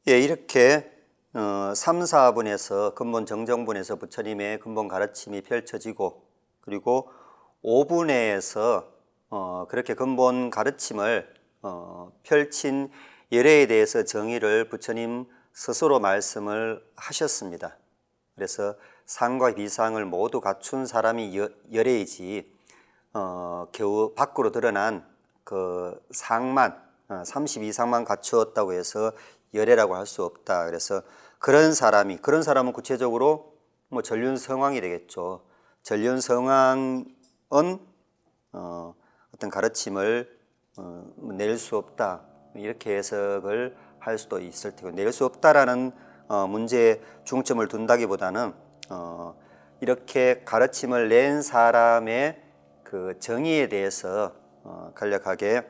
예, 이렇게 3, 4분에서 근본 정정분에서 부처님의 근본 가르침이 펼쳐지고, 그리고 5분에서 그렇게 근본 가르침을 펼친 열애에 대해서 정의를 부처님 스스로 말씀을 하셨습니다. 그래서 상과 비상을 모두 갖춘 사람이 열애이지, 겨우 밖으로 드러난 그 상만, 32상만 갖추었다고 해서 열애라고 할 수 없다. 그래서 그런 사람은 구체적으로 뭐 전륜성왕이 되겠죠. 전륜성왕은 어떤 가르침을 낼 수 없다, 이렇게 해석을 할 수도 있을 테고, 낼 수 없다라는 문제에 중점을 둔다기보다는 이렇게 가르침을 낸 사람의 그 정의에 대해서 간략하게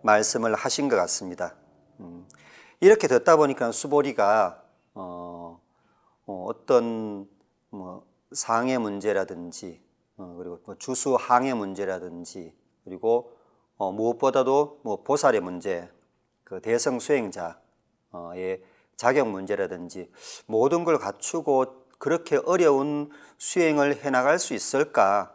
말씀을 하신 것 같습니다. 이렇게 듣다 보니까 수보리가 어떤 뭐 상의 문제라든지 그리고 뭐 주수항의 문제라든지, 그리고 무엇보다도 뭐 보살의 문제, 그 대성 수행자의 자격 문제라든지 모든 걸 갖추고 그렇게 어려운 수행을 해나갈 수 있을까?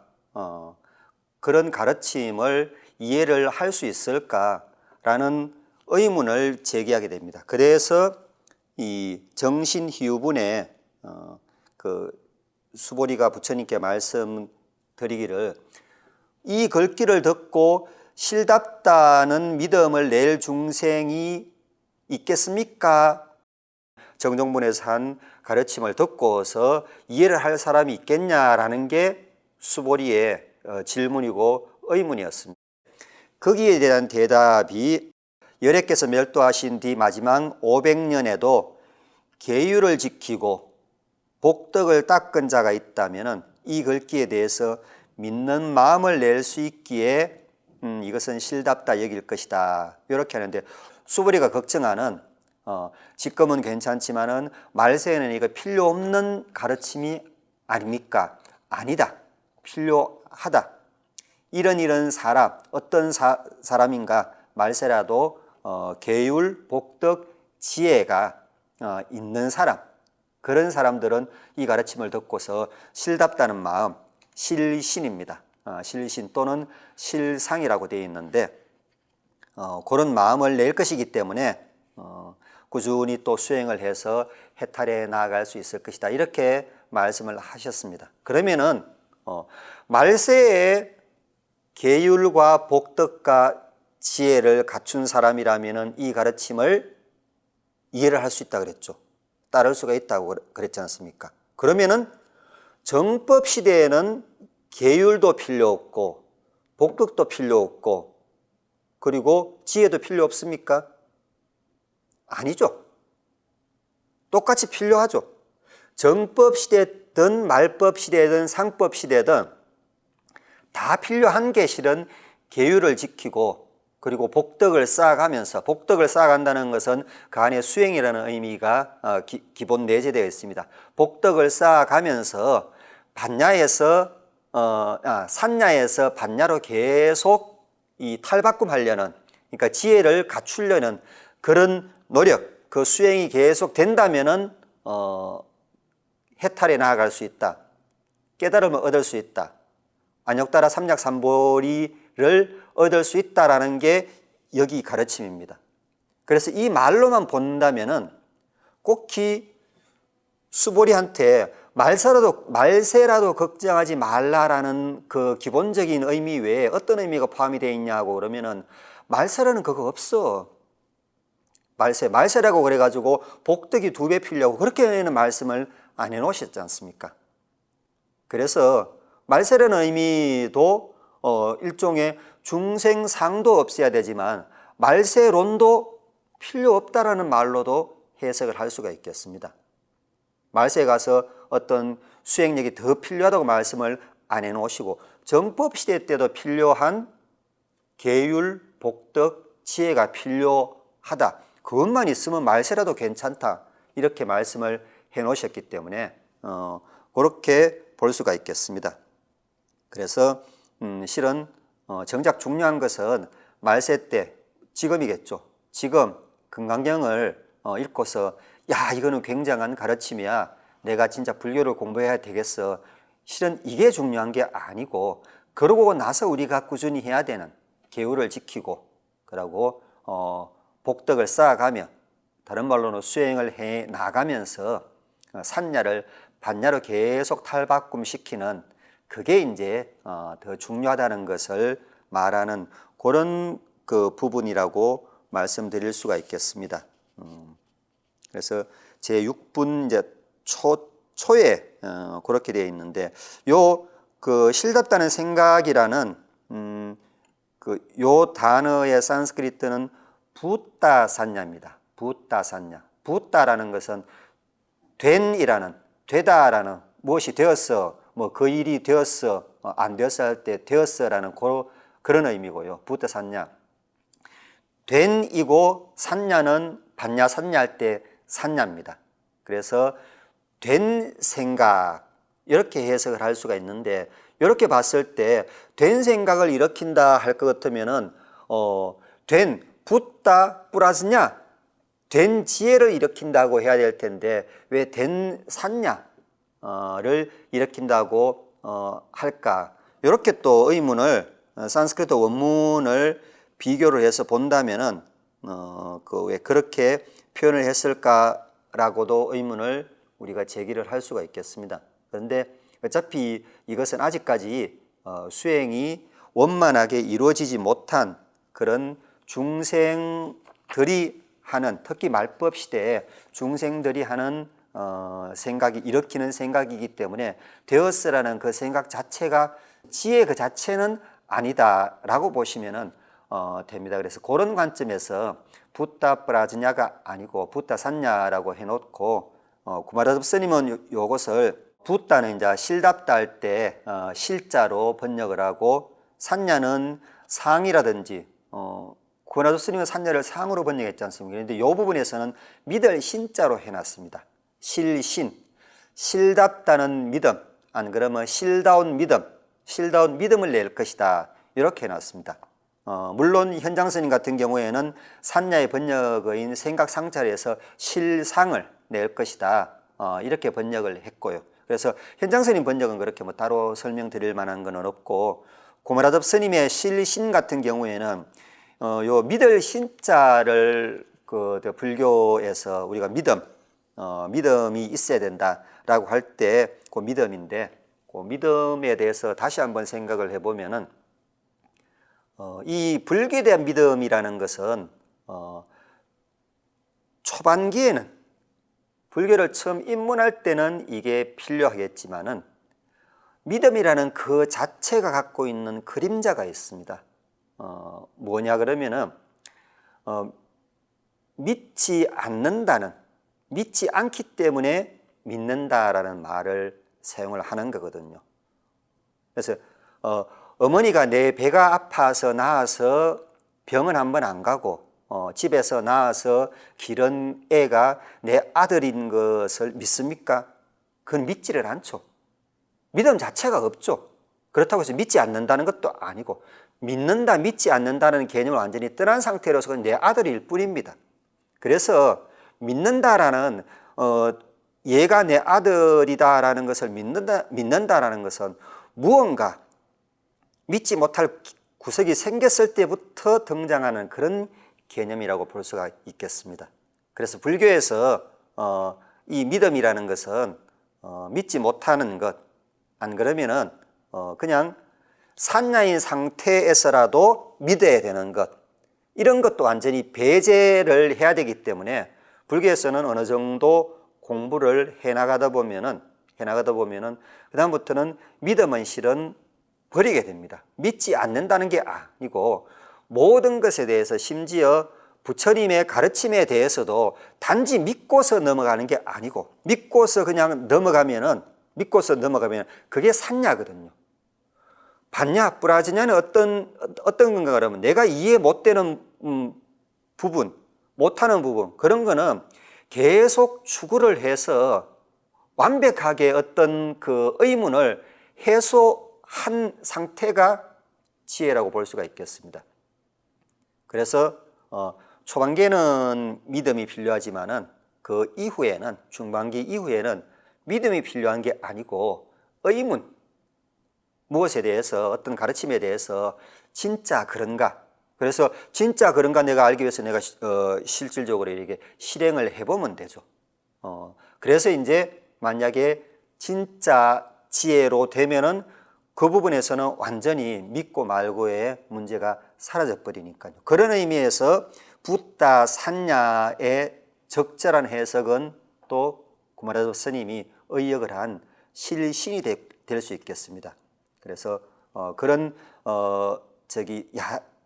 그런 가르침을 이해를 할 수 있을까라는 의문을 제기하게 됩니다. 그래서 이 정신희유분에 그 수보리가 부처님께 말씀드리기를, 이 글귀를 듣고 실답다는 믿음을 낼 중생이 있겠습니까? 정정분에서 한 가르침을 듣고서 이해를 할 사람이 있겠냐라는 게 수보리의 질문이고 의문이었습니다. 거기에 대한 대답이, 열애께서 멸도하신 뒤 마지막 500년에도 계율을 지키고 복덕을 닦은 자가 있다면 이 글귀에 대해서 믿는 마음을 낼 수 있기에 이것은 실답다 여길 것이다, 이렇게 하는데, 수보리가 걱정하는 지금은 괜찮지만은 말세에는 이거 필요 없는 가르침이 아닙니까? 아니다, 필요하다. 이런 사람, 어떤 사람인가? 말세라도 계율, 복덕, 지혜가 있는 사람, 그런 사람들은 이 가르침을 듣고서 실답다는 마음, 실신입니다. 실신 또는 실상이라고 되어 있는데, 그런 마음을 낼 것이기 때문에 꾸준히 또 수행을 해서 해탈해 나아갈 수 있을 것이다, 이렇게 말씀을 하셨습니다. 그러면은 말세에 계율과 복덕과 지혜를 갖춘 사람이라면 이 가르침을 이해를 할 수 있다 그랬죠. 따를 수가 있다고 그랬지 않습니까? 그러면은 정법 시대에는 계율도 필요 없고 복덕도 필요 없고 그리고 지혜도 필요 없습니까? 아니죠. 똑같이 필요하죠. 정법 시대든 말법 시대든 상법 시대든 다 필요한 게 실은 계율을 지키고 그리고 복덕을 쌓아가면서, 복덕을 쌓아간다는 것은 그 안에 수행이라는 의미가 기본 내재되어 있습니다. 복덕을 쌓아가면서 산야에서 반야로 계속 이 탈바꿈하려는, 그러니까 지혜를 갖추려는 그런 노력, 그 수행이 계속 된다면은 해탈에 나아갈 수 있다, 깨달음을 얻을 수 있다, 안욕따라 삼략삼보리를 얻을 수 있다라는 게 여기 가르침입니다. 그래서 이 말로만 본다면은 꼭히 수보리한테 말세라도 걱정하지 말라라는 그 기본적인 의미 외에 어떤 의미가 포함이 되어 있냐고 그러면은, 말세라는 그거 없어. 말세라고 그래가지고 복덕이 2배 필요하고 그렇게는 말씀을 안 해놓으셨지 않습니까? 그래서 말세라는 의미도 일종의 중생상도 없어야 되지만 말세론도 필요 없다라는 말로도 해석을 할 수가 있겠습니다. 말세에 가서 어떤 수행력이 더 필요하다고 말씀을 안 해놓으시고 정법시대 때도 필요한 계율, 복덕, 지혜가 필요하다, 그것만 있으면 말세라도 괜찮다, 이렇게 말씀을 해놓으셨기 때문에 그렇게 볼 수가 있겠습니다. 그래서 실은 정작 중요한 것은 말세 때, 지금이겠죠. 지금 금강경을 읽고서 야, 이거는 굉장한 가르침이야. 내가 진짜 불교를 공부해야 되겠어. 실은 이게 중요한 게 아니고 그러고 나서 우리가 꾸준히 해야 되는 계율을 지키고 그러고 복덕을 쌓아가며 다른 말로는 수행을 해 나가면서 산야를 반야로 계속 탈바꿈시키는 그게 이제 더 중요하다는 것을 말하는 그런 그 부분이라고 말씀드릴 수가 있겠습니다. 그래서 제 6분 이제 초에 그렇게 되어 있는데 요 그 실답다는 생각이라는 요 단어의 산스크리트는 부따산야입니다. 부따산야. 부따라는 것은 된이라는 되다라는 무엇이 되었어 뭐 그 일이 되었어 안 되었어 할 때 되었어라는 그런 의미고요. 부따산야. 된이고 산야는 반야 산야 할 때 산야입니다. 그래서 된 생각 이렇게 해석을 할 수가 있는데 이렇게 봤을 때 된 생각을 일으킨다 할 것 같으면은 된 붓다 뿌라스냐 된 지혜를 일으킨다고 해야 될 텐데 왜 된 산야를 일으킨다고 할까? 이렇게 또 의문을 산스크리트 원문을 비교를 해서 본다면은 왜 그렇게 표현을 했을까라고도 의문을 우리가 제기를 할 수가 있겠습니다. 그런데 어차피 이것은 아직까지 수행이 원만하게 이루어지지 못한 그런 중생들이 하는 특히 말법 시대에 중생들이 하는 생각이 일으키는 생각이기 때문에 되었으라는 그 생각 자체가 지혜 그 자체는 아니다라고 보시면은 됩니다. 그래서 그런 관점에서 붓다 프라즈냐가 아니고 붓다 산냐라고 해놓고 구마라섭 스님은 요것을 붓다는 이제 실답다 할 때 실자로 번역을 하고 산야는 상이라든지 구마라섭 스님은 산야를 상으로 번역했지 않습니까? 그런데 이 부분에서는 믿을 신자로 해놨습니다. 실신, 실답다는 믿음, 안 그러면 실다운 믿음, 실다운 믿음을 낼 것이다 이렇게 해놨습니다. 물론 현장 스님 같은 경우에는 산야의 번역어인 생각상찰에서 실상을 낼 것이다 이렇게 번역을 했고요. 그래서 현장 스님 번역은 그렇게 뭐 따로 설명드릴 만한 건 없고 고마라섭 스님의 실신 같은 경우에는 요 믿을 신자를 그 불교에서 우리가 믿음이 있어야 된다라고 할 때 그 믿음인데 그 믿음에 대해서 다시 한번 생각을 해보면은 이 불교에 대한 믿음이라는 것은 초반기에는 불교를 처음 입문할 때는 이게 필요하겠지만은 믿음이라는 그 자체가 갖고 있는 그림자가 있습니다. 뭐냐 그러면은 믿지 않기 때문에 믿는다라는 말을 사용을 하는 거거든요. 그래서 어머니가 내 배가 아파서 낳아서 병원 한번 안 가고 집에서 낳아서 기른 애가 내 아들인 것을 믿습니까? 그건 믿지를 않죠. 믿음 자체가 없죠. 그렇다고 해서 믿지 않는다는 것도 아니고 믿는다, 믿지 않는다는 개념을 완전히 떠난 상태로서 그건 내 아들일 뿐입니다. 그래서 믿는다라는 얘가 내 아들이다라는 것을 믿는다라는 것은 무언가 믿지 못할 구석이 생겼을 때부터 등장하는 그런 개념이라고 볼 수가 있겠습니다. 그래서 불교에서 이 믿음이라는 것은 믿지 못하는 것, 안 그러면은 그냥 산야인 상태에서라도 믿어야 되는 것, 이런 것도 완전히 배제를 해야 되기 때문에 불교에서는 어느 정도 공부를 해나가다 보면은 그다음부터는 믿음은 실은 버리게 됩니다. 믿지 않는다는 게 아니고 모든 것에 대해서 심지어 부처님의 가르침에 대해서도 단지 믿고서 넘어가는 게 아니고 믿고서 넘어가면 그게 산야거든요. 반야, 뿌라지냐는 어떤 건가 그러면 내가 이해 못 되는 부분, 못하는 부분, 그런 거는 계속 추구를 해서 완벽하게 어떤 그 의문을 해소한 상태가 지혜라고 볼 수가 있겠습니다. 그래서 초반기에는 믿음이 필요하지만은 그 이후에는, 중반기 이후에는 믿음이 필요한 게 아니고 의문, 무엇에 대해서, 어떤 가르침에 대해서 진짜 그런가? 그래서 진짜 그런가 내가 알기 위해서 내가 실질적으로 이렇게 실행을 해보면 되죠. 그래서 이제 만약에 진짜 지혜로 되면은 그 부분에서는 완전히 믿고 말고의 문제가 사라져 버리니까요. 그런 의미에서 붓다 샀냐의 적절한 해석은 또 구마라도 스님이 의역을 한 실신이 될 수 있겠습니다. 그래서 그런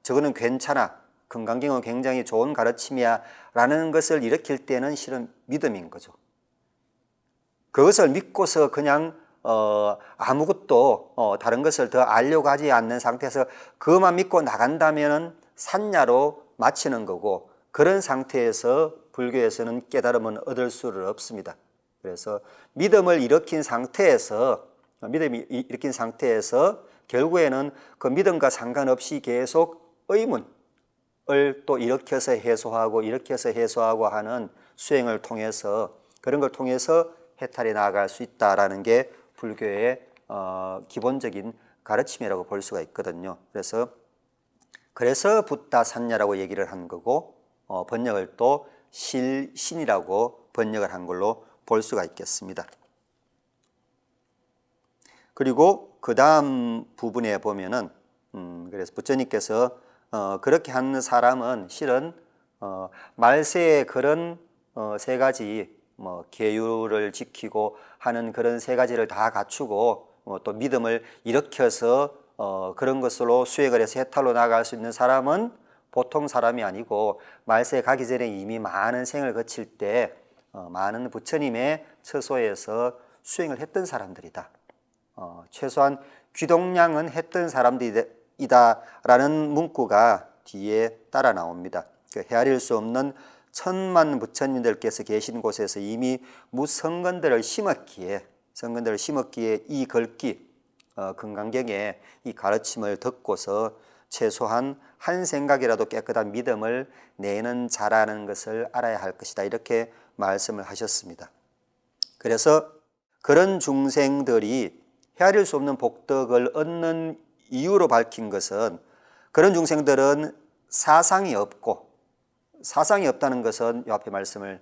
저거는 괜찮아, 금강경은 굉장히 좋은 가르침이야 라는 것을 일으킬 때는 실은 믿음인 거죠. 그것을 믿고서 그냥 아무것도 다른 것을 더 알려고 하지 않는 상태에서 그것만 믿고 나간다면 산야로 마치는 거고, 그런 상태에서 불교에서는 깨달음은 얻을 수를 없습니다. 그래서 믿음이 일으킨 상태에서 결국에는 그 믿음과 상관없이 계속 의문을 또 일으켜서 해소하고 하는 수행을 통해서, 그런 걸 통해서 해탈해 나아갈 수 있다라는 게 불교의 기본적인 가르침이라고 볼 수가 있거든요. 그래서 붓다 산야라고 얘기를 한 거고, 번역을 또 실신이라고 번역을 한 걸로 볼 수가 있겠습니다. 그리고 그 다음 부분에 보면은 그래서 부처님께서 그렇게 하는 사람은 실은 말세의 그런 세 가지 계율을 지키고 하는 그런 세 가지를 다 갖추고 또 믿음을 일으켜서 그런 것으로 수행을 해서 해탈로 나아갈 수 있는 사람은 보통 사람이 아니고, 말세에 가기 전에 이미 많은 생을 거칠 때 많은 부처님의 처소에서 수행을 했던 사람들이다. 최소한 귀동량은 했던 사람들이다 라는 문구가 뒤에 따라 나옵니다. 헤아릴 수 없는 천만 부처님들께서 계신 곳에서 이미 무성근들을 심었기에 이 글귀 금강경의 이 가르침을 듣고서 최소한 한 생각이라도 깨끗한 믿음을 내는 자라는 것을 알아야 할 것이다, 이렇게 말씀을 하셨습니다. 그래서 그런 중생들이 헤아릴 수 없는 복덕을 얻는 이유로 밝힌 것은, 그런 중생들은 사상이 없다는 것은 이 앞에 말씀을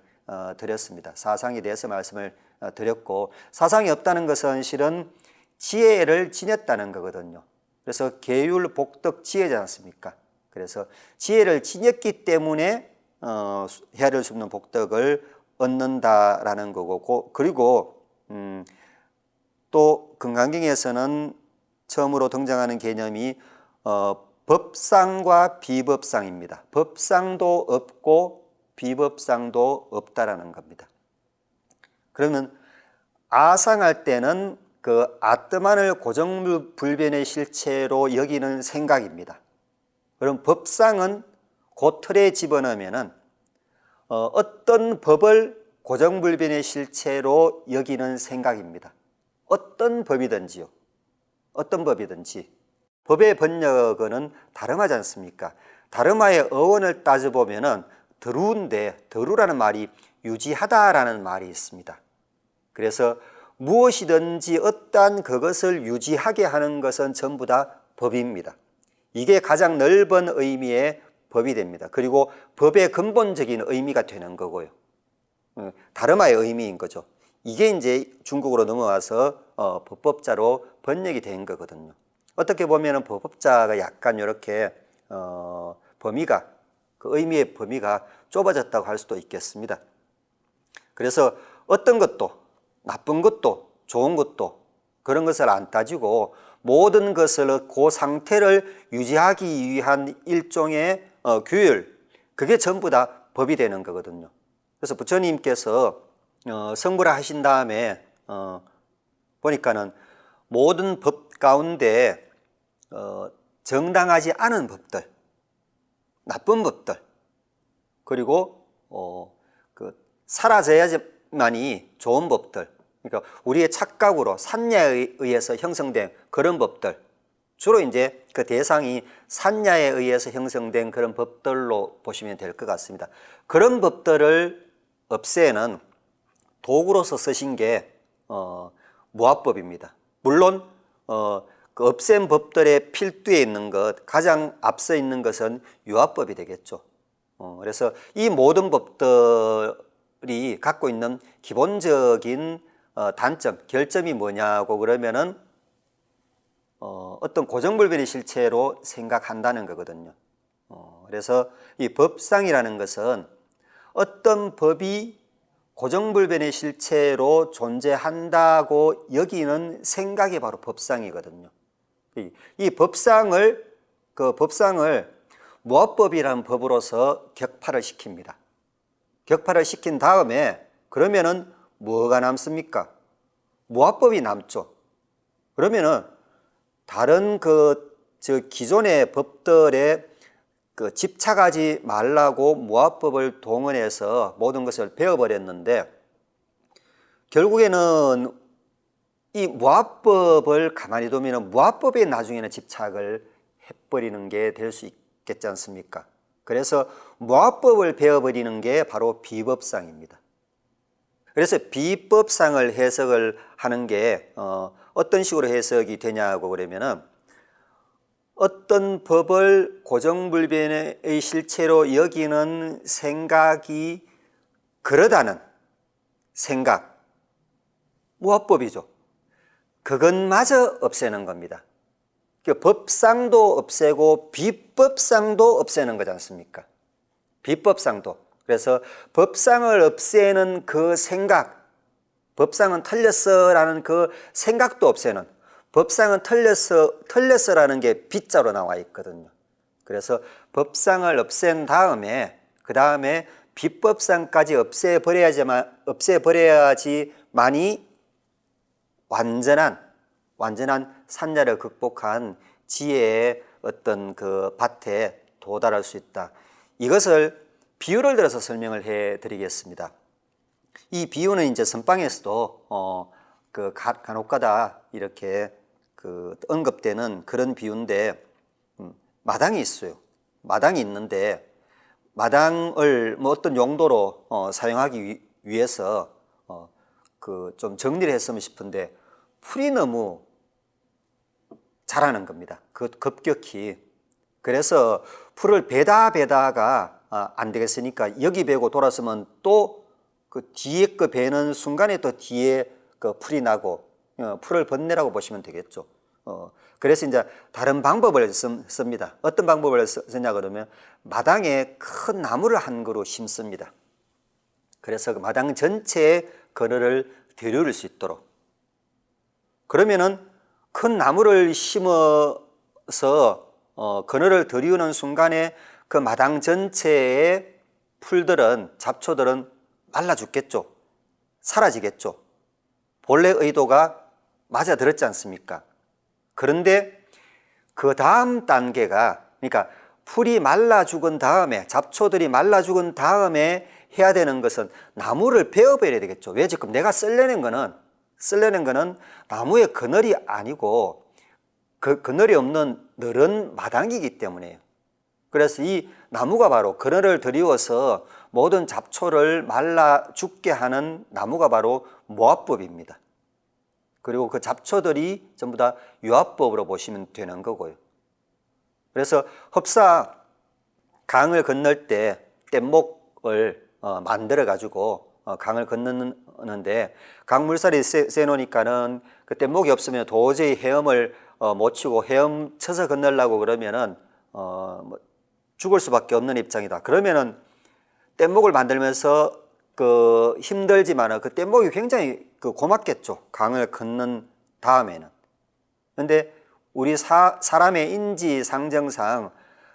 드렸습니다. 사상에 대해서 말씀을 드렸고, 사상이 없다는 것은 실은 지혜를 지녔다는 거거든요. 그래서 계율, 복덕, 지혜지 않습니까? 그래서 지혜를 지녔기 때문에 헤아릴 수 없는 복덕을 얻는다라는 거고, 그리고 또 금강경에서는 처음으로 등장하는 개념이 법상과 비법상입니다. 법상도 없고 비법상도 없다라는 겁니다. 그러면 아상할 때는 그 아뜨만을 고정불변의 실체로 여기는 생각입니다. 그럼 법상은 그 틀에 집어넣으면은 어떤 법을 고정불변의 실체로 여기는 생각입니다. 어떤 법이든지 법의 번역어는 다름하지 않습니까? 다름아의 어원을 따져보면은 드루라는 말이 유지하다라는 말이 있습니다. 그래서 무엇이든지 어떠한 그것을 유지하게 하는 것은 전부 다 법입니다. 이게 가장 넓은 의미의 법이 됩니다. 그리고 법의 근본적인 의미가 되는 거고요. 다름아의 의미인 거죠. 이게 이제 중국어로 넘어와서 법법자로 번역이 된 거거든요. 어떻게 보면은 법법자가 약간 이렇게 범위가, 그 의미의 범위가 좁아졌다고 할 수도 있겠습니다. 그래서 어떤 것도, 나쁜 것도 좋은 것도 그런 것을 안 따지고 모든 것을 그 상태를 유지하기 위한 일종의 규율, 그게 전부 다 법이 되는 거거든요. 그래서 부처님께서 성불을 하신 다음에 보니까는 모든 법 가운데 정당하지 않은 법들, 나쁜 법들, 그리고 사라져야지만이 좋은 법들, 그러니까 우리의 착각으로 산야에 의해서 형성된 그런 법들, 주로 이제 그 대상이 산야에 의해서 형성된 그런 법들로 보시면 될 것 같습니다. 그런 법들을 없애는 도구로서 쓰신 게 무합법입니다. 물론 그 없앤 법들의 필두에 있는 것, 가장 앞서 있는 것은 유합법이 되겠죠. 그래서 이 모든 법들이 갖고 있는 기본적인 단점, 결점이 뭐냐고 그러면은 어떤 고정불변의 실체로 생각한다는 거거든요. 그래서 이 법상이라는 것은 어떤 법이 고정불변의 실체로 존재한다고 여기는 생각이 바로 법상이거든요. 이 법상을 무합법이라는 법으로서 격파를 시킵니다. 격파를 시킨 다음에 그러면은 뭐가 남습니까? 무합법이 남죠. 그러면은 다른 기존의 법들에 집착하지 말라고 무합법을 동원해서 모든 것을 배워버렸는데 결국에는 이 무합법을 가만히 두면 무합법에 나중에는 집착을 해버리는 게 될 수 있겠지 않습니까? 그래서 무합법을 배워버리는 게 바로 비법상입니다. 그래서 비법상을 해석을 하는 게 어떤 식으로 해석이 되냐고 그러면은 어떤 법을 고정불변의 실체로 여기는 생각이 그러다는 생각, 무합법이죠. 그것마저 없애는 겁니다. 법상도 없애고 비법상도 없애는 거지 않습니까? 비법상도. 그래서 법상을 없애는 그 생각, 법상은 틀렸어라는 그 생각도 없애는, 법상은 틀렸어라는 게 비자로 나와 있거든요. 그래서 법상을 없앤 다음에 그 다음에 비법상까지 없애버려야지만이 완전한 산야를 극복한 지혜의 어떤 그 밭에 도달할 수 있다. 이것을 비유를 들어서 설명을 해 드리겠습니다. 이 비유는 이제 선방에서도 간혹가다 이렇게 언급되는 그런 비유인데, 마당이 있어요. 마당이 있는데 마당을 뭐 어떤 용도로 사용하기 위해서 좀 정리를 했으면 싶은데 풀이 너무 자라는 겁니다. 급격히. 그래서 풀을 베다가 안 되겠으니까 여기 베고 돌아서면 또 그 뒤에 거 베는 순간에 또 뒤에 그 풀이 나고 풀을 번내라고 보시면 되겠죠. 그래서 이제 다른 방법을 씁니다. 어떤 방법을 쓰냐 그러면 마당에 큰 나무를 한 그루 심습니다. 그래서 그 마당 전체에 그늘을 들이울 수 있도록. 그러면은 큰 나무를 심어서 그늘을 들이우는 순간에 그 마당 전체의 풀들은, 잡초들은 말라 죽겠죠. 사라지겠죠. 본래 의도가 맞아 들었지 않습니까? 그런데 그 다음 단계가, 그러니까 풀이 말라 죽은 다음에, 잡초들이 말라 죽은 다음에 해야 되는 것은 나무를 베어버려야 되겠죠. 왜? 지금 내가 쓰려는 거는 나무의 그늘이 아니고 그 그늘이 없는 늘은 마당이기 때문에요. 그래서 이 나무가 바로 그늘을 들이워서 모든 잡초를 말라 죽게 하는 나무가 바로 무합법입니다. 그리고 그 잡초들이 전부 다 유합법으로 보시면 되는 거고요. 그래서 흡사 강을 건널 때 뗏목을 만들어 가지고 강을 건너는데 강물살이 세 놓으니까는 그 뗏목이 없으면 도저히 헤엄을 못 치고 헤엄쳐서 건너려고 그러면은 죽을 수밖에 없는 입장이다. 그러면은 뗏목을 만들면서 힘들지만은 그 뗏목이 굉장히 고맙겠죠. 강을 건넌 다음에는. 그런데 우리 사람의 인지상정상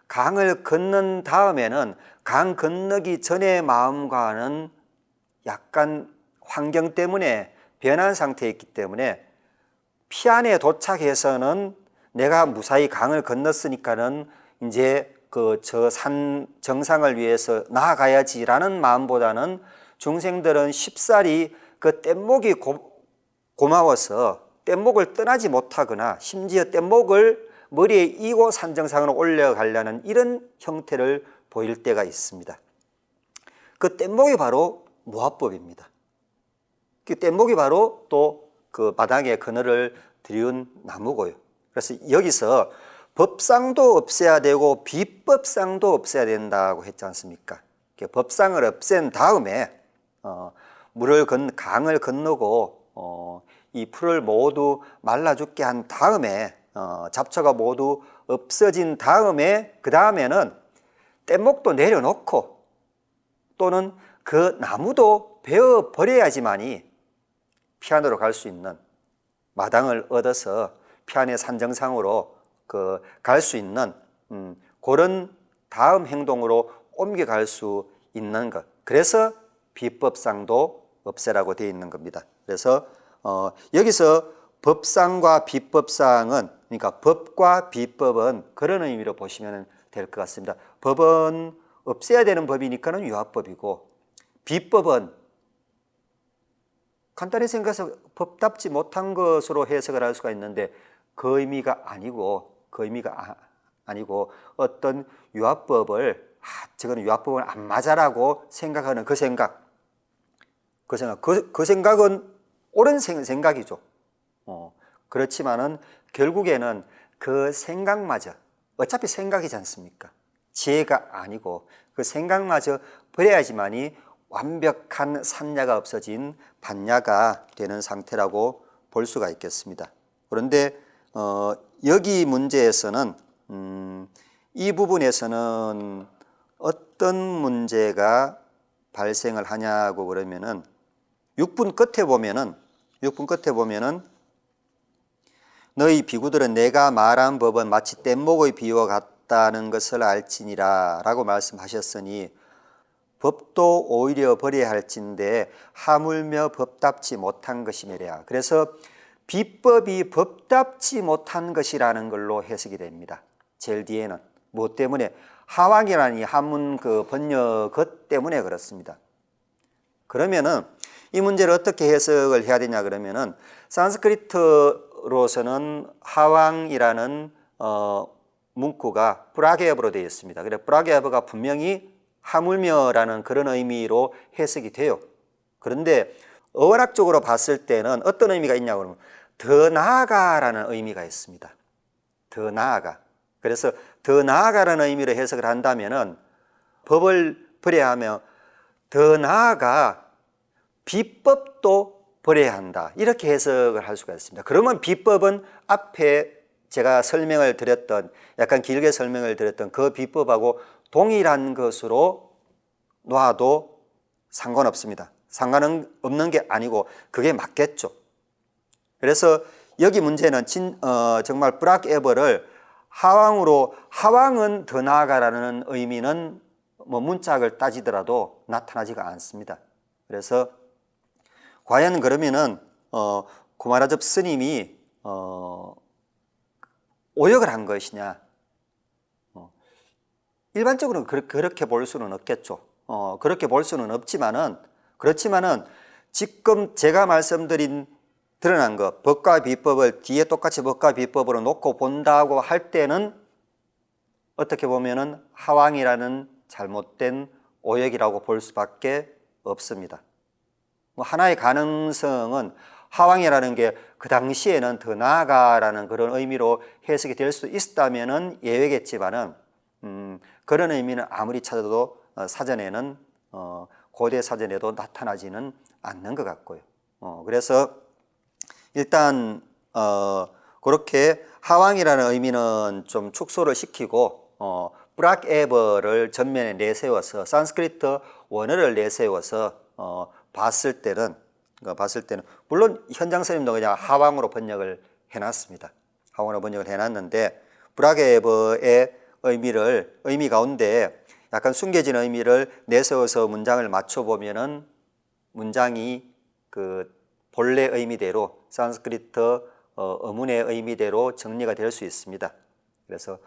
강을 건넌 다음에는 강 건너기 전의 마음과는 약간 환경 때문에 변한 상태에 있기 때문에 피안에 도착해서는 내가 무사히 강을 건넜으니까는 이제 저 산 정상을 위해서 나아가야지라는 마음보다는 중생들은 쉽사리 그 뗏목이 고마워서 뗏목을 떠나지 못하거나 심지어 뗏목을 머리에 이고 산정상으로 올려가려는 이런 형태를 보일 때가 있습니다. 그 뗏목이 바로 무화법입니다. 그 뗏목이 바로 또 그 마당에 그늘을 들이운 나무고요. 그래서 여기서 법상도 없애야 되고 비법상도 없애야 된다고 했지 않습니까? 법상을 없앤 다음에 강을 건너고 이 풀을 모두 말라 죽게 한 다음에 잡초가 모두 없어진 다음에 그 다음에는 뗏목도 내려놓고 또는 그 나무도 베어 버려야지만이 피안으로 갈 수 있는 마당을 얻어서 피안의 산정상으로 갈 수 있는 그런 다음 행동으로 옮겨갈 수 있는 것. 그래서 비법상도 없애라고 되어 있는 겁니다. 그래서 여기서 법상과 비법상은 그러니까 법과 비법은 그런 의미로 보시면 될 것 같습니다. 법은 없애야 되는 법이니까는 유아법이고 비법은 간단히 생각해서 법답지 못한 것으로 해석을 할 수가 있는데 그 의미가 아니고 어떤 유아법을 저거는 유아법은 안 맞아라고 생각하는 그 생각은 옳은 생각이죠. 그렇지만은 결국에는 그 생각마저 어차피 생각이지 않습니까? 지혜가 아니고 그 생각마저 버려야지만이 완벽한 산야가 없어진 반야가 되는 상태라고 볼 수가 있겠습니다. 그런데 여기 문제에서는 이 부분에서는 어떤 문제가 발생을 하냐고 그러면은 6분 끝에 보면은 너희 비구들은 내가 말한 법은 마치 뗏목의 비유와 같다는 것을 알지니라 라고 말씀하셨으니 법도 오히려 버려야 할진데 하물며 법답지 못한 것이매랴. 그래서 비법이 법답지 못한 것이라는 걸로 해석이 됩니다. 제일 뒤에는 무엇 때문에? 하왕이라는 이 한문 그 번역 것 때문에 그렇습니다. 그러면은 이 문제를 어떻게 해석을 해야 되냐 그러면은 산스크리트로서는 하왕이라는 문구가 브라게어브로 되어 있습니다. 그래서 브라게어브가 분명히 하물며라는 그런 의미로 해석이 돼요. 그런데 어원학적으로 봤을 때는 어떤 의미가 있냐고 그러면 더 나아가라는 의미가 있습니다. 더 나아가. 그래서 더 나아가라는 의미로 해석을 한다면은 법을 버려야 하며 더 나아가 비법도 버려야 한다. 이렇게 해석을 할 수가 있습니다. 그러면 비법은 앞에 제가 설명을 드렸던 약간 길게 설명을 드렸던 그 비법하고 동일한 것으로 놔도 상관없습니다. 상관은 없는 게 아니고 그게 맞겠죠. 그래서 여기 문제는 정말 브락에버를 하왕은 더 나아가라는 의미는 뭐 문짝을 따지더라도 나타나지가 않습니다. 그래서 과연 그러면은 구마라접 스님이 오역을 한 것이냐? 일반적으로는 그렇게 볼 수는 없겠죠. 그렇게 볼 수는 없지만은 그렇지만은 지금 제가 드러난 것, 법과 비법을 뒤에 똑같이 법과 비법으로 놓고 본다고 할 때는 어떻게 보면은 하왕이라는 잘못된 오역이라고 볼 수밖에 없습니다. 뭐 하나의 가능성은 하왕이라는 게 그 당시에는 더 나아가라는 그런 의미로 해석이 될 수도 있었다면은 예외겠지만은 그런 의미는 아무리 찾아도 사전에는 고대 사전에도 나타나지는 않는 것 같고요. 그래서 일단 그렇게 하왕이라는 의미는 좀 축소를 시키고 브락에버를 전면에 내세워서 산스크리트 원어를 내세워서 봤을 때는 물론 현장 스님도 그냥 하왕으로 번역을 해놨습니다. 하왕으로 번역을 해놨는데 브락에버의 의미 가운데 약간 숨겨진 의미를 내세워서 문장을 맞춰보면은 문장이 그 본래 의미대로 산스크리트 어문의 의미대로 정리가 될 수 있습니다. 그래서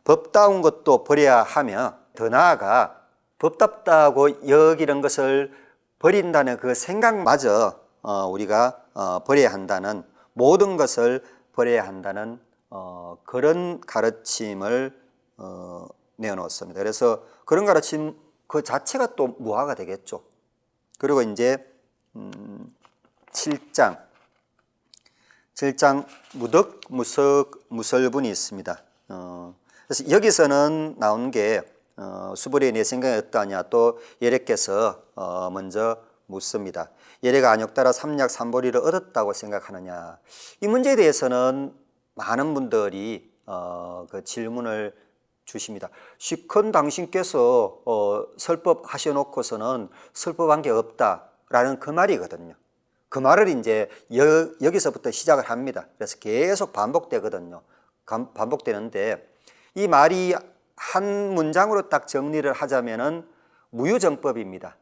법다운 것도 버려야 하며 더 나아가 법답다고 여기는 것을 버린다는 그 생각마저 우리가 버려야 한다는 모든 것을 버려야 한다는 그런 가르침을 내어놓습니다. 그래서 그런 가르침 그 자체가 또 무화가 되겠죠. 그리고 이제 7장 무덕, 무석, 무설분이 있습니다. 그래서 여기서는 나온 게 수보리의 내 생각이 어떠하냐, 또 예레께서 먼저 묻습니다. 예레가 안욕 따라 삼약 삼보리를 얻었다고 생각하느냐. 이 문제에 대해서는 많은 분들이 그 질문을 주십니다. 시컨 당신께서 설법 하셔놓고서는 설법한 게 없다라는 그 말이거든요. 그 말을 이제 여기서부터 시작을 합니다. 그래서 계속 반복되거든요. 반복되는데 이 말이 한 문장으로 딱 정리를 하자면은 무유정법입니다.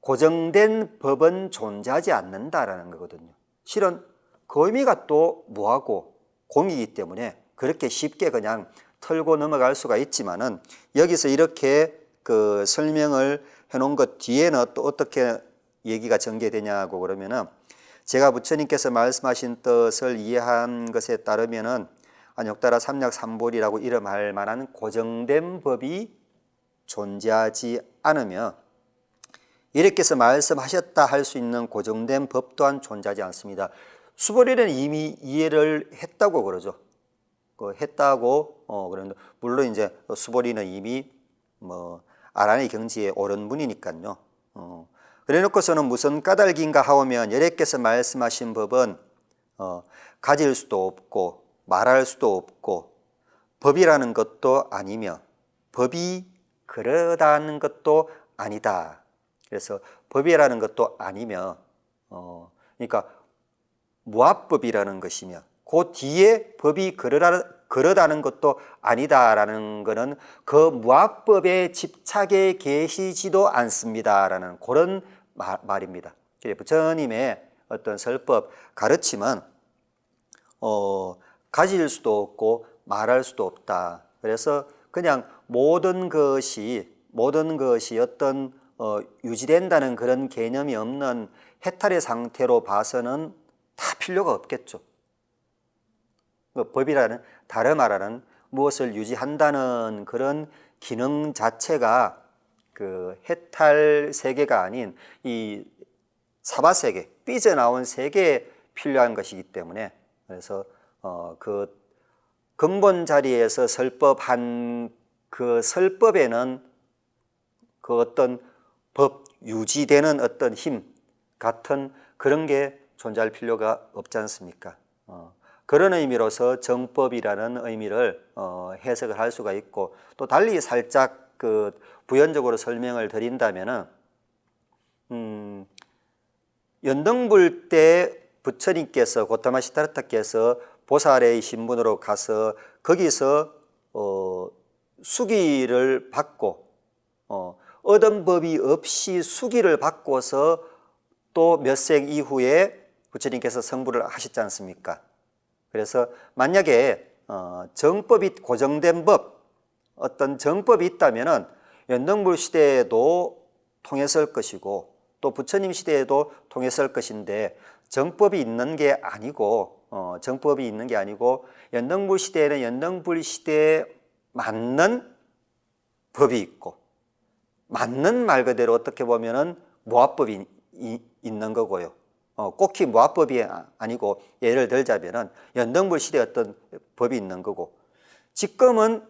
고정된 법은 존재하지 않는다라는 거거든요. 실은 그 의미가 또 무하고 공이기 때문에 그렇게 쉽게 그냥 털고 넘어갈 수가 있지만은 여기서 이렇게 그 설명을 해놓은 것 뒤에는 또 어떻게 얘기가 전개되냐고 그러면은 제가 부처님께서 말씀하신 뜻을 이해한 것에 따르면은 안욕 따라 삼약 삼보리라고 이름할 만한 고정된 법이 존재하지 않으며 이렇게서 말씀하셨다 할 수 있는 고정된 법 또한 존재하지 않습니다. 수보리는 이미 이해를 했다고 그러죠. 했다고 그러는데 물론 이제 수보리는 이미 아란의 경지에 오른 분이니까요. 그래놓고서는 무슨 까닭인가 하오면 예레께서 말씀하신 법은 가질 수도 없고 말할 수도 없고 법이라는 것도 아니며 법이 그러다는 것도 아니다. 그래서 법이라는 것도 아니며 그러니까 무합법이라는 것이며 그 뒤에 법이 그러다는 것도 아니다라는 것은 그 무합법에 집착해 계시지도 않습니다라는 그런 말입니다. 부처님의 어떤 설법 가르침은 가질 수도 없고 말할 수도 없다. 그래서 그냥 모든 것이 어떤 유지된다는 그런 개념이 없는 해탈의 상태로 봐서는 다 필요가 없겠죠. 법이라는 다른 말하는 무엇을 유지한다는 그런 기능 자체가 그 해탈 세계가 아닌 이 사바세계, 삐져나온 세계에 필요한 것이기 때문에 그래서 그 근본 자리에서 설법한 그 설법에는 그 어떤 법 유지되는 어떤 힘 같은 그런 게 존재할 필요가 없지 않습니까? 그런 의미로서 정법이라는 의미를 해석을 할 수가 있고 또 달리 살짝 그 부연적으로 설명을 드린다면은 연등불 때 부처님께서 고타마 시타르타께서 보살의 신분으로 가서 거기서 수기를 받고 얻은 법이 없이 수기를 받고서 또 몇 생 이후에 부처님께서 성불을 하셨지 않습니까? 그래서 만약에 정법이 고정된 법, 어떤 정법이 있다면은 연등불 시대에도 통했을 것이고 또 부처님 시대에도 통했을 것인데 정법이 있는 게 아니고 연등불 시대에는 연등불 시대에 맞는 법이 있고 맞는 말 그대로 어떻게 보면은 무합법이 있는 거고요. 꼭히 무합법이 아니고 예를 들자면은 연등불 시대에 어떤 법이 있는 거고 지금은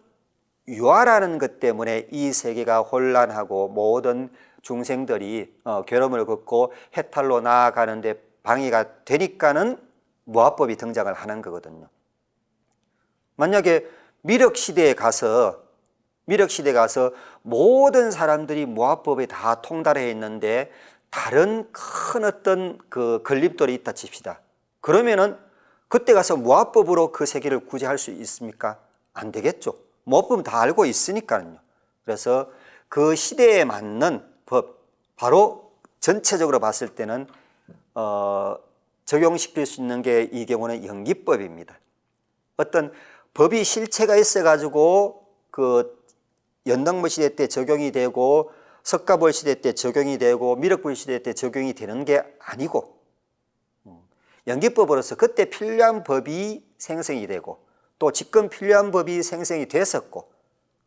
유아라는 것 때문에 이 세계가 혼란하고 모든 중생들이 괴로움을 겪고 해탈로 나아가는데 방해가 되니까는 무합법이 등장을 하는 거거든요. 만약에 미륵시대에 가서 모든 사람들이 무합법에 다 통달해 있는데 다른 큰 어떤 그 걸림돌이 있다 칩시다. 그러면은 그때 가서 무합법으로 그 세계를 구제할 수 있습니까? 안 되겠죠. 무합법은 다 알고 있으니까요. 그래서 그 시대에 맞는 법, 바로 전체적으로 봤을 때는 적용시킬 수 있는 게 이 경우는 연기법입니다. 어떤 법이 실체가 있어가지고 그 연등불 시대 때 적용이 되고 석가볼 시대 때 적용이 되고 미륵불 시대 때 적용이 되는 게 아니고 연기법으로서 그때 필요한 법이 생성이 되고 또 지금 필요한 법이 생성이 됐었고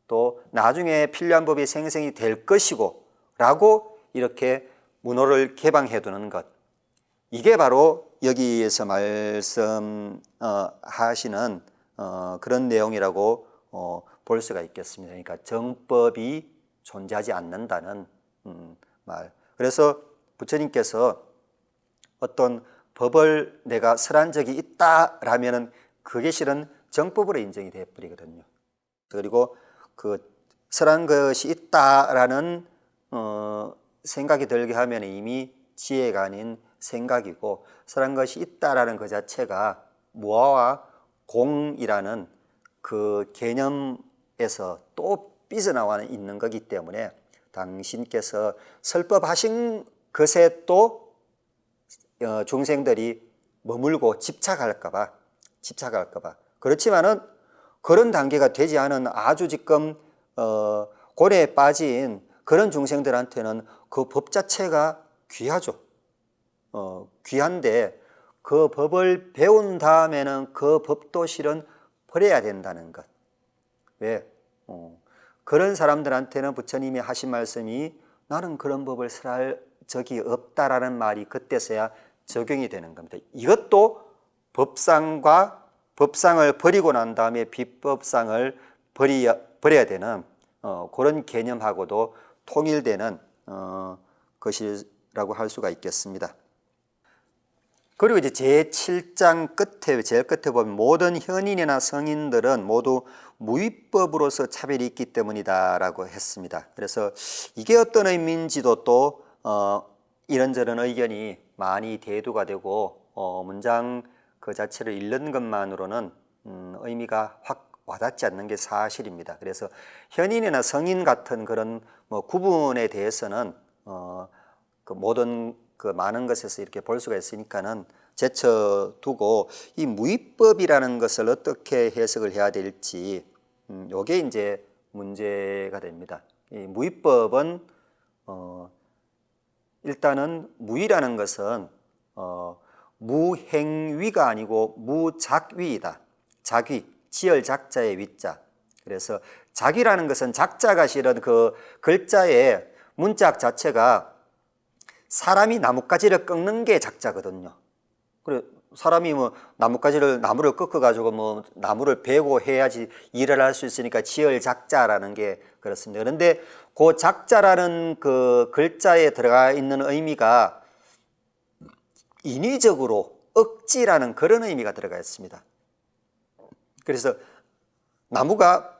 또 나중에 필요한 법이 생성이 될 것이고 라고 이렇게 문호를 개방해 두는 것, 이게 바로 여기에서 말씀하시는 그런 내용이라고 볼 수가 있겠습니다. 그러니까 정법이 존재하지 않는다는 말. 그래서 부처님께서 어떤 법을 내가 설한 적이 있다라면은 그게 실은 정법으로 인정이 돼 버리거든요. 그리고 그 설한 것이 있다라는 생각이 들게 하면 이미 지혜가 아닌 생각이고, 설한 것이 있다라는 그 자체가 무아와 공이라는 그 개념에서 또 삐져나와 있는 거기 때문에 당신께서 설법하신 것에 또 중생들이 머물고 집착할까 봐. 그렇지만은 그런 단계가 되지 않은 아주 지금 고뇌에 빠진 그런 중생들한테는 그 법 자체가 귀하죠. 귀한데 그 법을 배운 다음에는 그 법도 실은 버려야 된다는 것. 왜? 그런 사람들한테는 부처님이 하신 말씀이 나는 그런 법을 설할 적이 없다라는 말이 그때서야 적용이 되는 겁니다. 이것도 법상을 버리고 난 다음에 비법상을 버려야 되는 그런 개념하고도 통일되는 것이라고 할 수가 있겠습니다. 그리고 이제 제7장 끝에, 제일 끝에 보면 모든 현인이나 성인들은 모두 무위법으로서 차별이 있기 때문이다라고 했습니다. 그래서 이게 어떤 의미인지도 또 이런저런 의견이 많이 대두가 되고 문장 그 자체를 읽는 것만으로는 의미가 확 와닿지 않는 게 사실입니다. 그래서 현인이나 성인 같은 그런 구분에 대해서는 그 모든 그 많은 것에서 이렇게 볼 수가 있으니까는 제쳐두고 이 무위법이라는 것을 어떻게 해석을 해야 될지 요게 이제 문제가 됩니다. 이 무위법은 일단은 무위라는 것은 무행위가 아니고 무작위이다. 작위, 지열 작자의 위자. 그래서 작위라는 것은 작자가 실은 그 글자의 문짝 자체가 사람이 나뭇가지를 꺾는 게 작자거든요. 그래 사람이 나무를 꺾어가지고 나무를 베고 해야지 일을 할 수 있으니까 지열 작자라는 게 그렇습니다. 그런데 그 작자라는 그 글자에 들어가 있는 의미가 인위적으로 억지라는 그런 의미가 들어가 있습니다. 그래서 나무가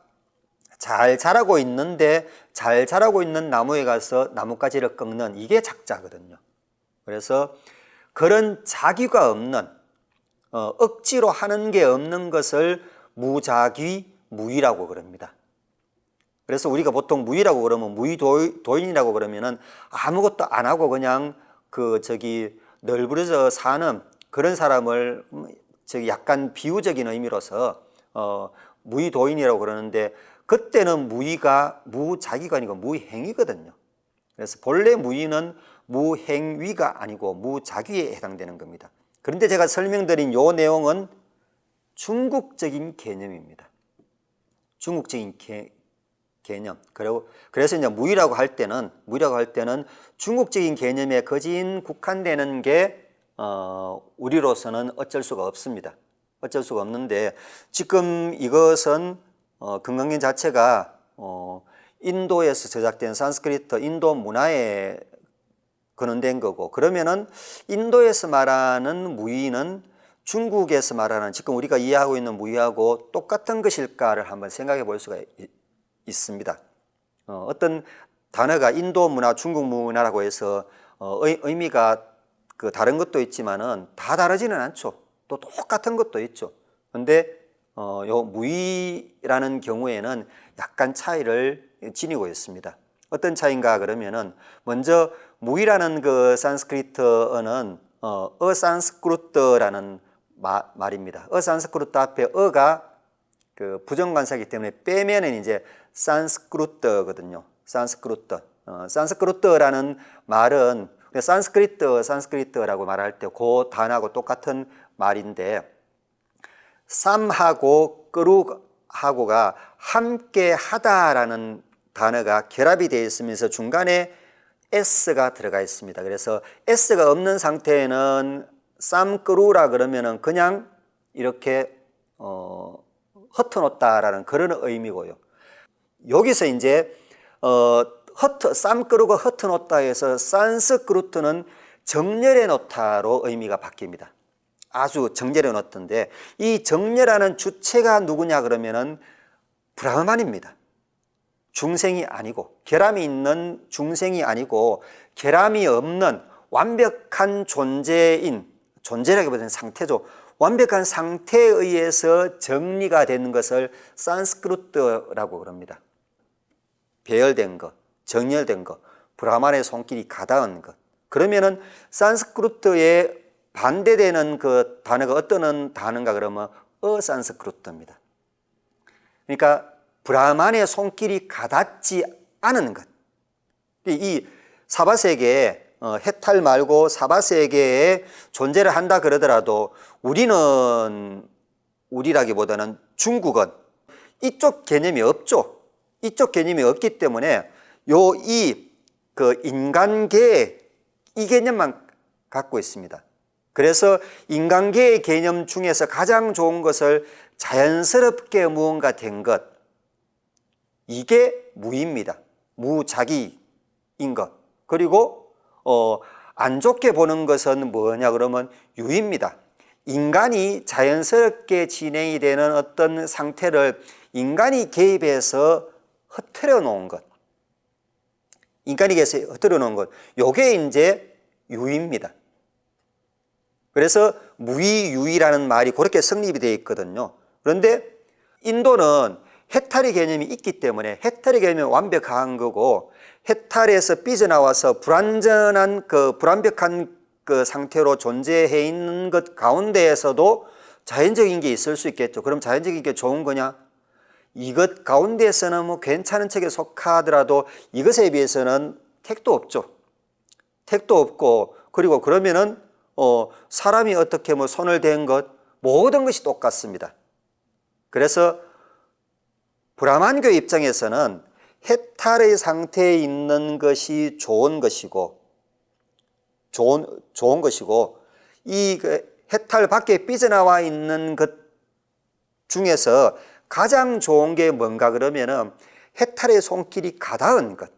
잘 자라고 있는데 잘 자라고 있는 나무에 가서 나뭇가지를 꺾는 이게 작자거든요. 그래서 그런 자기가 없는 억지로 하는 게 없는 것을 무작위, 무위라고 그럽니다. 그래서 우리가 보통 무위라고 그러면 무위도인이라고 그러면은 아무것도 안 하고 그냥 널브러져 사는 그런 사람을 약간 비유적인 의미로서 무위도인이라고 그러는데 그때는 무위가 무자기가 아니고 무행위거든요. 그래서 본래 무위는 무행위가 아니고 무자기에 해당되는 겁니다. 그런데 제가 설명드린 요 내용은 중국적인 개념입니다. 중국적인 개념. 그래서 이제 무위라고 할 때는 중국적인 개념에 거진 국한되는 게 우리로서는 어쩔 수가 없습니다. 어쩔 수가 없는데 지금 이것은 금강경 자체가 인도에서 제작된 산스크리트 인도 문화에 근원된 거고, 그러면은 인도에서 말하는 무위는 중국에서 말하는 지금 우리가 이해하고 있는 무위하고 똑같은 것일까를 한번 생각해 볼 수가 있습니다. 어떤 단어가 인도 문화, 중국 문화라고 해서 의미가 다른 것도 있지만은 다 다르지는 않죠. 또 똑같은 것도 있죠. 근데 요 무위라는 경우에는 약간 차이를 지니고 있습니다. 어떤 차이인가 그러면은 먼저 무위라는 그 산스크리트어는 어산스크루트라는 말입니다. 어산스크루트 앞에 어가 그 부정관사이기 때문에 빼면은 이제 산스크루트거든요. 산스크루트라는 말은 산스크리트라고 말할 때 그 단어하고 똑같은 말인데, 쌈하고 끄룩하고가 함께 하다라는 단어가 결합이 되어 있으면서 중간에 s가 들어가 있습니다. 그래서 s가 없는 상태에는 쌈끄루라 그러면은 그냥 이렇게 흩어놓다라는 그런 의미고요. 여기서 이제 쌈끄루가 흩어놓다 해서 산스크루트는 정렬해 놓다로 의미가 바뀝니다. 아주 정렬해 놓던데 이 정렬하는 주체가 누구냐 그러면은 브라흐만입니다. 중생이 아니고 결함이 있는 중생이 아니고 결함이 없는 완벽한 존재라기보다는 상태죠. 완벽한 상태에 의해서 정리가 되는 것을 산스크루트라고 그럽니다. 배열된 것, 정렬된 것, 브라흐만의 손길이 가닿은 것. 그러면은 산스크루트에 반대되는 그 단어가 어떤 단어인가 그러면 어산스크루트입니다. 그러니까 브라흐만의 손길이 가닿지 않은 것. 이 사바세계에 해탈 말고 사바세계에 존재를 한다 그러더라도 우리라기보다는 중국은 이쪽 개념이 없죠. 이쪽 개념이 없기 때문에 인간계 이 개념만 갖고 있습니다. 그래서 인간계의 개념 중에서 가장 좋은 것을 자연스럽게 무언가 된 것, 이게 무입니다. 무자기인 것. 그리고 안 좋게 보는 것은 뭐냐 그러면 유입니다. 인간이 자연스럽게 진행이 되는 어떤 상태를 인간이 개입해서 흐트려 놓은 것. 인간이 개입해서 흐트려 놓은 것. 요게 이제 유입니다. 그래서 무의유의라는 말이 그렇게 성립이 되어 있거든요. 그런데 인도는 해탈의 개념이 있기 때문에 해탈의 개념이 완벽한 거고 해탈에서 삐져나와서 불완전한 불완벽한 상태로 존재해 있는 것 가운데에서도 자연적인 게 있을 수 있겠죠. 그럼 자연적인 게 좋은 거냐? 이것 가운데에서는 뭐 괜찮은 책에 속하더라도 이것에 비해서는 택도 없죠. 택도 없고 그리고 그러면은 사람이 어떻게 뭐 손을 댄 것 모든 것이 똑같습니다. 그래서 브라만교 입장에서는 해탈의 상태에 있는 것이 좋은 것이고 이 해탈 밖에 삐져나와 있는 것 중에서 가장 좋은 게 뭔가 그러면은 해탈의 손길이 가닿은 것,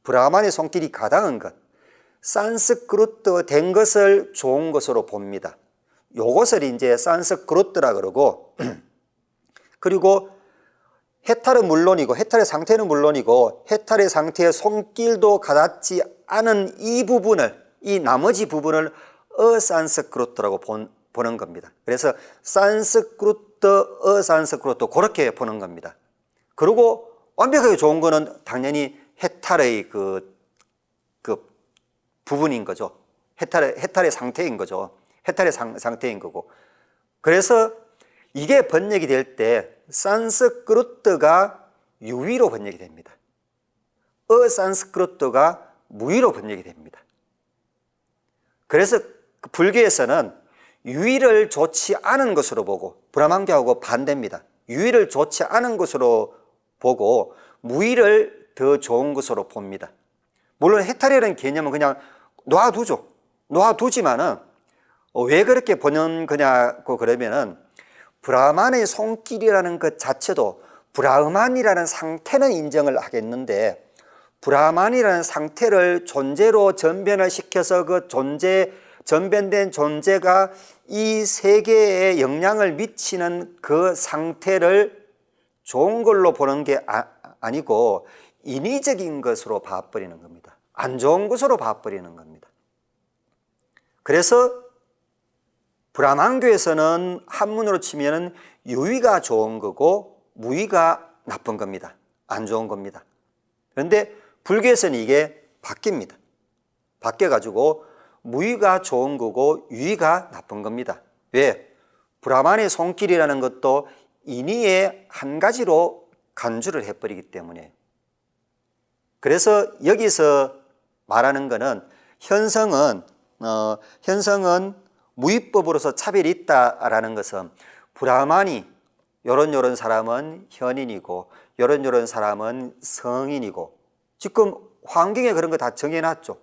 브라만의 손길이 가닿은 것, 산스크루트 된 것을 좋은 것으로 봅니다. 요것을 이제 산스크루트라 그러고 그리고 해탈은 물론이고 해탈의 상태는 물론이고 해탈의 상태의 손길도 가닿지 않은 이 나머지 부분을 어산스크루트라고 보는 겁니다. 그래서 산스크루트, 어산스크루트 그렇게 보는 겁니다. 그리고 완벽하게 좋은 거는 당연히 해탈의 그 부분인 거죠. 해탈의 상태인 거죠. 해탈의 상태인 거고. 그래서 이게 번역이 될 때 산스크루트가 유의로 번역이 됩니다. 어산스크루트가 무의로 번역이 됩니다. 그래서 불교에서는 유의를 좋지 않은 것으로 보고 브라만교하고 반대입니다. 유의를 좋지 않은 것으로 보고 무의를 더 좋은 것으로 봅니다. 물론 해탈이라는 개념은 그냥 놔두죠. 놔두지만은 왜 그렇게 보는 거냐고 그러면은 브라만의 손길이라는 것 자체도 브라흐만이라는 상태는 인정을 하겠는데 브라만이라는 상태를 존재로 전변을 시켜서 그 전변된 존재가 이 세계에 영향을 미치는 그 상태를 좋은 걸로 보는 게 아니고 인위적인 것으로 봐버리는 겁니다. 안 좋은 것으로 봐버리는 겁니다. 그래서 브라만교에서는 한문으로 치면은 유의가 좋은 거고 무의가 나쁜 겁니다. 안 좋은 겁니다. 그런데 불교에서는 이게 바뀝니다. 바뀌어가지고 무의가 좋은 거고 유의가 나쁜 겁니다. 왜? 브라만의 손길이라는 것도 인의의 한 가지로 간주를 해버리기 때문에. 그래서 여기서 말하는 거는 현성은 무의법으로서 차별이 있다라는 것은 브라만이 요런 사람은 현인이고 요런 사람은 성인이고 지금 환경에 그런 거 다 정해놨죠.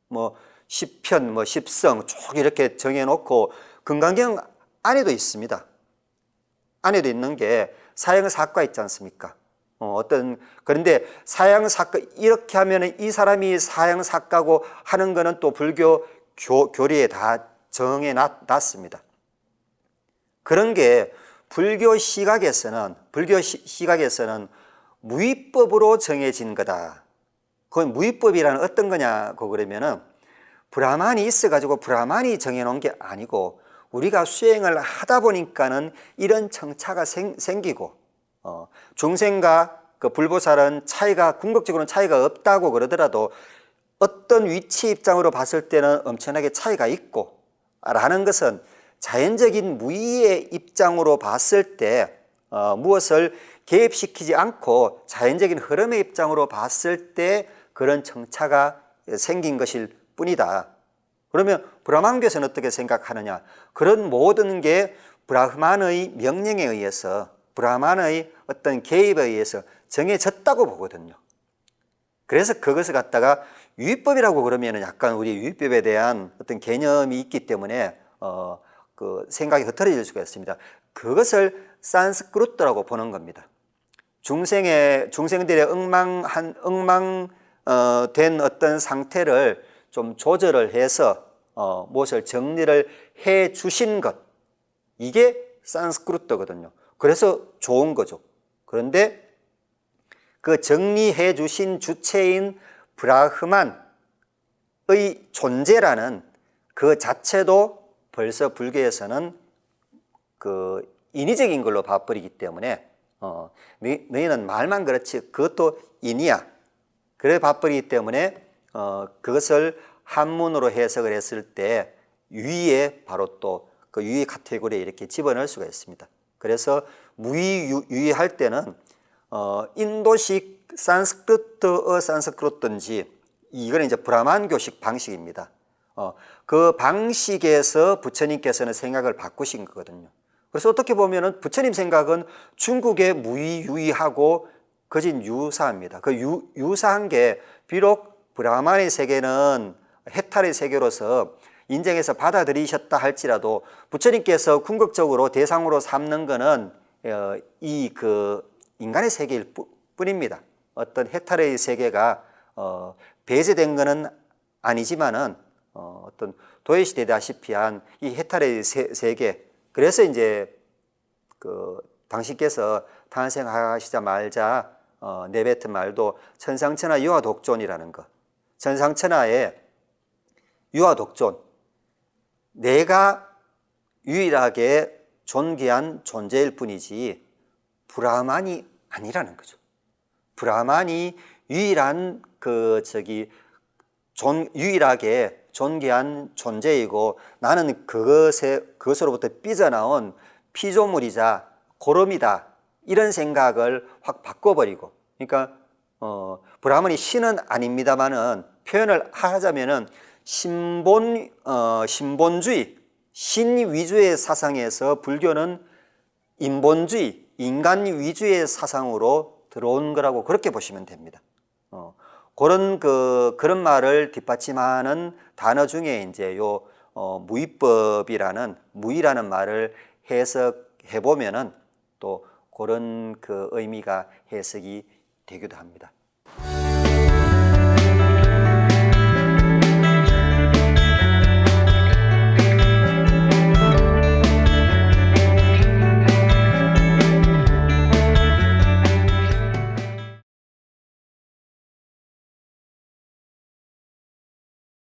뭐 10편, 뭐 10성 쭉 이렇게 정해놓고 금강경 안에도 있습니다. 안에도 있는 게 사형사과 있지 않습니까? 그런데 사형사과 이렇게 하면 이 사람이 사형사과고 하는 거는 또 불교 교리에 다 정해놨습니다. 그런 게 불교 시각에서는 무위법으로 정해진 거다. 그건 무위법이라는 어떤 거냐고 그러면은 브라만이 있어가지고 브라만이 정해놓은 게 아니고 우리가 수행을 하다 보니까는 이런 청차가 생기고 중생과 그 불보살은 궁극적으로는 차이가 없다고 그러더라도 어떤 위치 입장으로 봤을 때는 엄청나게 차이가 있고 라는 것은 자연적인 무의의 입장으로 봤을 때 무엇을 개입시키지 않고 자연적인 흐름의 입장으로 봤을 때 그런 청차가 생긴 것일 뿐이다. 그러면 브라만교에서는 어떻게 생각하느냐? 그런 모든 게 브라흐만의 명령에 의해서 브라흐만의 어떤 개입에 의해서 정해졌다고 보거든요. 그래서 그것을 갖다가 유의법이라고 그러면 약간 우리 유의법에 대한 어떤 개념이 있기 때문에 그 생각이 흐트러질 수가 있습니다. 그것을 산스크루트라고 보는 겁니다. 중생들의 엉망된 어떤 상태를 좀 조절을 해서 무엇을 정리를 해 주신 것, 이게 산스크루트거든요. 그래서 좋은 거죠. 그런데 그 정리해 주신 주체인 브라흐만의 존재라는 그 자체도 벌써 불교에서는 그 인위적인 걸로 봐버리기 때문에 너희는 말만 그렇지 그것도 인이야. 그래 봐버리기 때문에 그것을 한문으로 해석을 했을 때 유의에 바로 또 그 유의 카테고리에 이렇게 집어넣을 수가 있습니다. 그래서 유의할 때는 인도식 산스크루트인지 이거는 이제 브라만교식 방식입니다. 그 방식에서 부처님께서는 생각을 바꾸신 거거든요. 그래서 어떻게 보면은 부처님 생각은 중국의 무의유의하고 거진 유사합니다. 그 유사한 게 비록 브라만의 세계는 해탈의 세계로서 인정해서 받아들이셨다 할지라도 부처님께서 궁극적으로 대상으로 삼는 거는 이 그 인간의 세계일 뿐입니다. 어떤 해탈의 세계가 배제된 거는 아니지만은 어떤 도외시되다시피 한 이 해탈의 세계, 그래서 이제 그 당신께서 탄생하시자마자 내뱉은 말도 천상천하 유아독존이라는 것. 천상천하의 유아독존, 내가 유일하게 존귀한 존재일 뿐이지 브라만이 아니라는 거죠. 브라만이 유일한 유일하게 존귀한 존재이고 나는 그것으로부터 삐져나온 피조물이자 고름이다, 이런 생각을 확 바꿔버리고, 그러니까 브라만이 신은 아닙니다만은 표현을 하자면은 신본주의, 신 위주의 사상에서 불교는 인본주의, 인간 위주의 사상으로 들어온 거라고 그렇게 보시면 됩니다. 그런 말을 뒷받침하는 단어 중에 이제 무의라는 말을 해석해 보면은 또 그런 그 의미가 해석이 되기도 합니다.